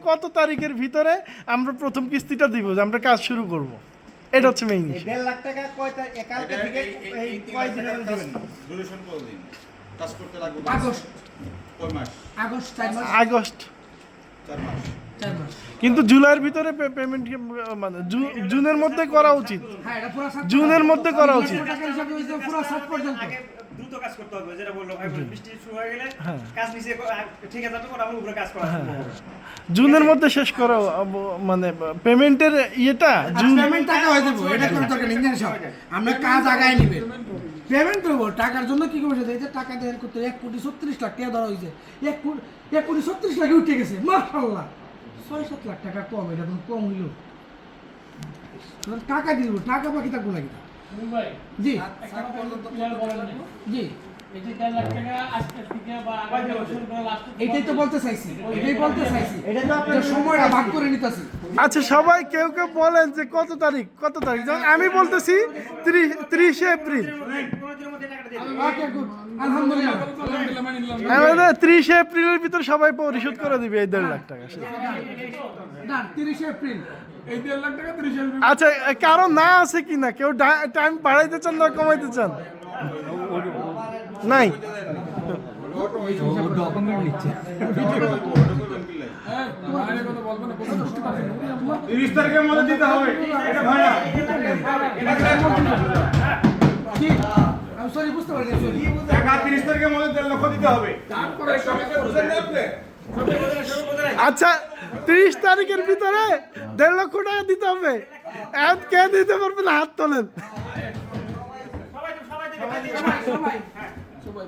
কত তারিখের ভিতরে আমরা প্রথম কিস্তিটা দিব, যে আমরা কাজ শুরু করব। এটা হচ্ছে মেইন ইস্যু। 1.5 লাখ টাকা কালকে থেকে এই কয় দিনের মধ্যে দিবেন? ডিউরেশন কতদিন কাজ করতে লাগবে? আগস্ট কয় মাস? আগস্ট 4 মাস আগস্ট 4 মাস। 4 মাস। কিন্তু জুলাইয়ের ভিতরে পেমেন্ট মানে জুনের মধ্যে করা উচিত, হ্যাঁ এটা পুরো 7 জুনের মধ্যে করা উচিত। টাকা হিসাবে হইছে পুরো 7 পর্যন্ত। আগে দ্রুত কাজ করতে হবে, যেটা বললো ভাই, বৃষ্টি শুরু হয়ে গেলে হ্যাঁ। কাজ নিচে ঠিক আছে, তারপর আমরা উপরে কাজ করা শুরু করব। জুনের মধ্যে শেষ করা, মানে পেমেন্টের ইয়েটা জুন। পেমেন্ট টাকা হয়ে যাবে, এটা কোনো দরকার নেই ইঞ্জিনিয়ার সাহেব। আমরা কাজ আগায় নিবেন, পেমেন্ট করব। টাকার জন্য কি করবে এই যে টাকা দেওয়ার করতে 1,36,00,000 টাকা ধরা হয়েছে, 1,36,00,000 উঠে গেছে মাশাআল্লাহ। 6-7 লাখ টাকা কম, এটা কোনো কম হইল? টাকা দিব, টাকা বাকি থাকবো নাকি? জি জি এটাই তো বলতে চাইছি, এটাই বলতে চাইছি, এটা তো আপনি যে সময়টা ভাগ করে নিতেছি। আচ্ছা সবাই কেউ কেউ বলেন যে কত তারিখ, যেমন আমি বলতেছি 30 এপ্রিল। 15 দিনের মধ্যে টাকাটা দিয়ে দেব। ওকে গুড, আলহামদুলিল্লাহ। 30 এপ্রিলের ভিতর সবাই পরিশোধ করে দিবে এই 1.5 লাখ টাকা। না 30 এপ্রিল আচ্ছা কারো না আছে কি না, কেউ টাইম বাড়াইতে চান না কমাইতে চান? নাই। ডকুমেন্ট নিচ্ছে। 30 তারিখের মধ্যে দিতে হবে। এটা ভাই না। কি আমি সরি বুঝতে পারিনি, সরি। টাকা 30 তারিখের মধ্যে 1.5 লক্ষ দিতে হবে। তারপরে সবাইকে বুঝেন না আপনি? আচ্ছা 30 তারিখের ভিতরে 1.5 লক্ষ টাকা দিতে হবে। এত কে দিতে পারবে না, হাত তোলেন। সবাই সবাই সবাই